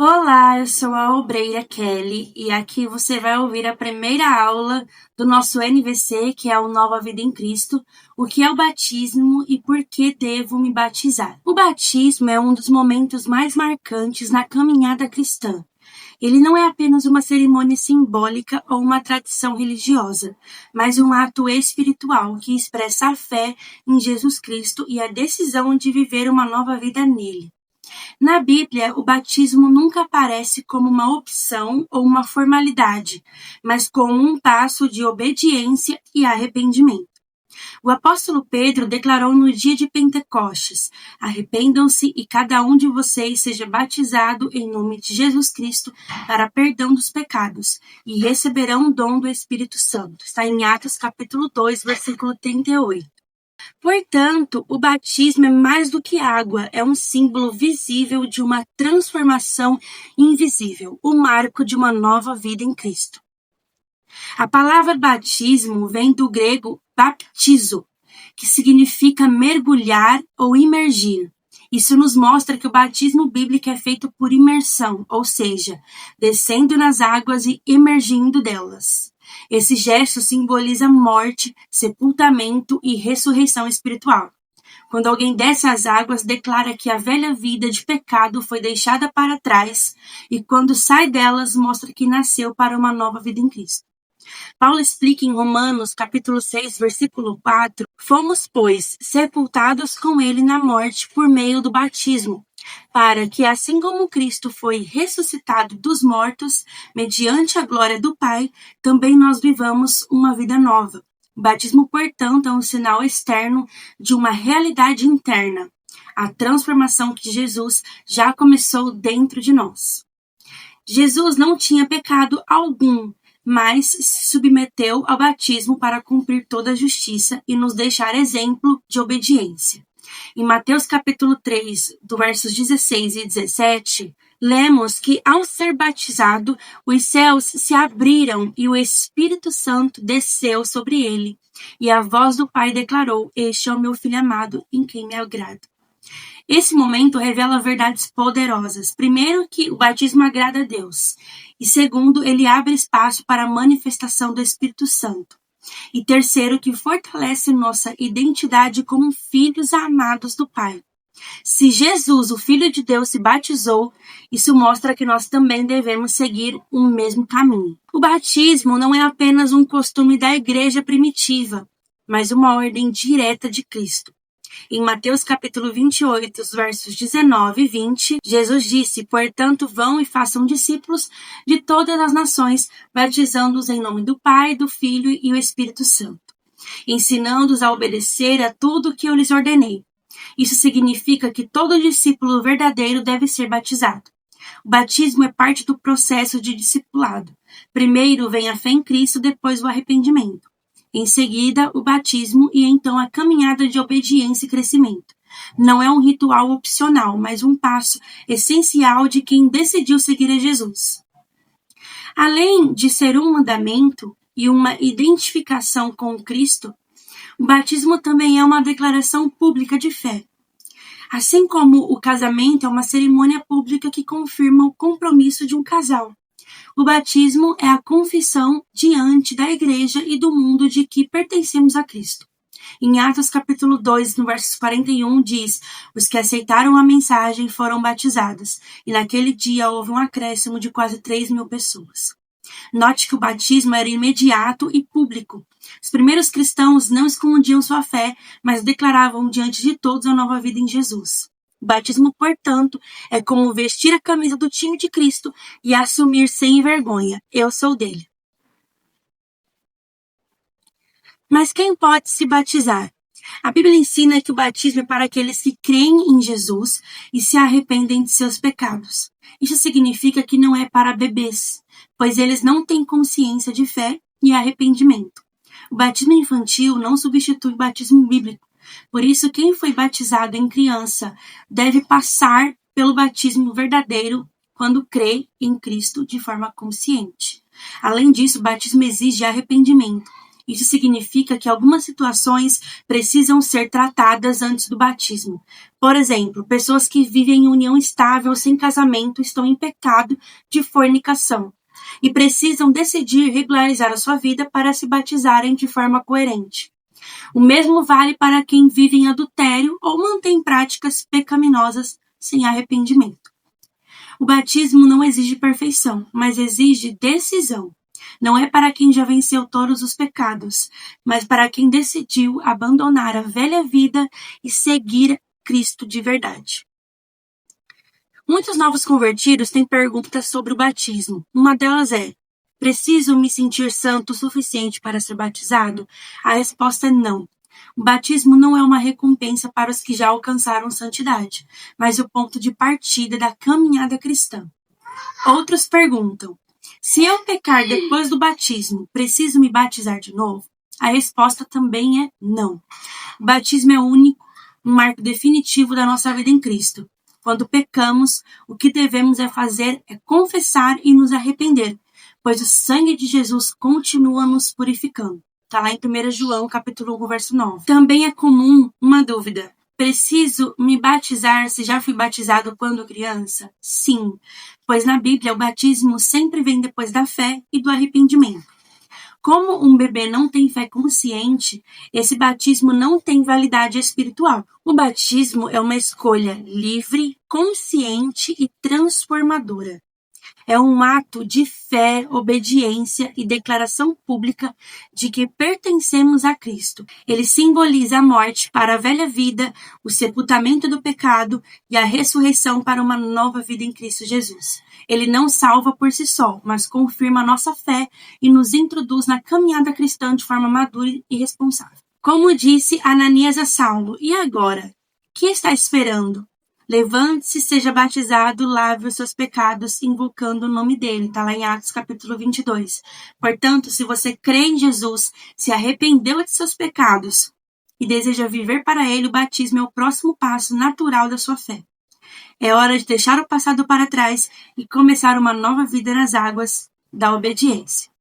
Olá, eu sou a obreira Kelly e aqui você vai ouvir a primeira aula do nosso NVC, que é o Nova Vida em Cristo, o que é o batismo e por que devo me batizar. O batismo é um dos momentos mais marcantes na caminhada cristã. Ele não é apenas uma cerimônia simbólica ou uma tradição religiosa, mas um ato espiritual que expressa a fé em Jesus Cristo e a decisão de viver uma nova vida nele. Na Bíblia, o batismo nunca aparece como uma opção ou uma formalidade, mas como um passo de obediência e arrependimento. O apóstolo Pedro declarou no dia de Pentecostes: arrependam-se e cada um de vocês seja batizado em nome de Jesus Cristo para perdão dos pecados, e receberão o dom do Espírito Santo. Está em Atos capítulo 2, versículo 38. Portanto, o batismo é mais do que água, é um símbolo visível de uma transformação invisível, o marco de uma nova vida em Cristo. A palavra batismo vem do grego baptizo, que significa mergulhar ou imergir. Isso nos mostra que o batismo bíblico é feito por imersão, ou seja, descendo nas águas e emergindo delas. Esse gesto simboliza morte, sepultamento e ressurreição espiritual. Quando alguém desce às águas, declara que a velha vida de pecado foi deixada para trás, e quando sai delas, mostra que nasceu para uma nova vida em Cristo. Paulo explica em Romanos, capítulo 6, versículo 4, fomos, pois, sepultados com ele na morte por meio do batismo, para que, assim como Cristo foi ressuscitado dos mortos, mediante a glória do Pai, também nós vivamos uma vida nova. O batismo, portanto, é um sinal externo de uma realidade interna, a transformação que Jesus já começou dentro de nós. Jesus não tinha pecado algum, mas se submeteu ao batismo para cumprir toda a justiça e nos deixar exemplo de obediência. Em Mateus capítulo 3, do versos 16 e 17, lemos que ao ser batizado, os céus se abriram e o Espírito Santo desceu sobre ele. E a voz do Pai declarou: este é o meu Filho amado, em quem me agrado. Esse momento revela verdades poderosas. Primeiro, que o batismo agrada a Deus. E segundo, ele abre espaço para a manifestação do Espírito Santo. E terceiro, que fortalece nossa identidade como filhos amados do Pai. Se Jesus, o Filho de Deus, se batizou, isso mostra que nós também devemos seguir o mesmo caminho. O batismo não é apenas um costume da igreja primitiva, mas uma ordem direta de Cristo. Em Mateus capítulo 28, os versos 19 e 20, Jesus disse: portanto, vão e façam discípulos de todas as nações, batizando-os em nome do Pai, do Filho e do Espírito Santo, ensinando-os a obedecer a tudo o que eu lhes ordenei. Isso significa que todo discípulo verdadeiro deve ser batizado. O batismo é parte do processo de discipulado. Primeiro vem a fé em Cristo, depois o arrependimento. Em seguida, o batismo e então a caminhada de obediência e crescimento. Não é um ritual opcional, mas um passo essencial de quem decidiu seguir a Jesus. Além de ser um mandamento e uma identificação com Cristo, o batismo também é uma declaração pública de fé. Assim como o casamento é uma cerimônia pública que confirma o compromisso de um casal. O batismo é a confissão diante da igreja e do mundo de que pertencemos a Cristo. Em Atos capítulo 2, no versos 41, diz: os que aceitaram a mensagem foram batizados, e naquele dia houve um acréscimo de quase 3.000 pessoas. Note que o batismo era imediato e público. Os primeiros cristãos não escondiam sua fé, mas declaravam diante de todos a nova vida em Jesus. O batismo, portanto, é como vestir a camisa do time de Cristo e assumir sem vergonha: eu sou dele. Mas quem pode se batizar? A Bíblia ensina que o batismo é para aqueles que creem em Jesus e se arrependem de seus pecados. Isso significa que não é para bebês, pois eles não têm consciência de fé e arrependimento. O batismo infantil não substitui o batismo bíblico. Por isso, quem foi batizado em criança deve passar pelo batismo verdadeiro quando crê em Cristo de forma consciente. Além disso, o batismo exige arrependimento. Isso significa que algumas situações precisam ser tratadas antes do batismo. Por exemplo, pessoas que vivem em união estável sem casamento estão em pecado de fornicação e precisam decidir regularizar a sua vida para se batizarem de forma coerente. O mesmo vale para quem vive em adultério ou mantém práticas pecaminosas sem arrependimento. O batismo não exige perfeição, mas exige decisão. Não é para quem já venceu todos os pecados, mas para quem decidiu abandonar a velha vida e seguir Cristo de verdade. Muitos novos convertidos têm perguntas sobre o batismo. Uma delas é: preciso me sentir santo o suficiente para ser batizado? A resposta é não. O batismo não é uma recompensa para os que já alcançaram santidade, mas o ponto de partida da caminhada cristã. Outros perguntam: se eu pecar depois do batismo, preciso me batizar de novo? A resposta também é não. O batismo é único, um marco definitivo da nossa vida em Cristo. Quando pecamos, o que devemos fazer é confessar e nos arrepender, pois o sangue de Jesus continua nos purificando. Está lá em 1 João, capítulo 1, verso 9. Também é comum uma dúvida: preciso me batizar se já fui batizado quando criança? Sim, pois na Bíblia o batismo sempre vem depois da fé e do arrependimento. Como um bebê não tem fé consciente, esse batismo não tem validade espiritual. O batismo é uma escolha livre, consciente e transformadora. É um ato de fé, obediência e declaração pública de que pertencemos a Cristo. Ele simboliza a morte para a velha vida, o sepultamento do pecado e a ressurreição para uma nova vida em Cristo Jesus. Ele não salva por si só, mas confirma a nossa fé e nos introduz na caminhada cristã de forma madura e responsável. Como disse Ananias a Saulo: e agora? Que está esperando? Levante-se, seja batizado, lave os seus pecados, invocando o nome dele. Está lá em Atos capítulo 22. Portanto, se você crê em Jesus, se arrependeu de seus pecados e deseja viver para ele, o batismo é o próximo passo natural da sua fé. É hora de deixar o passado para trás e começar uma nova vida nas águas da obediência.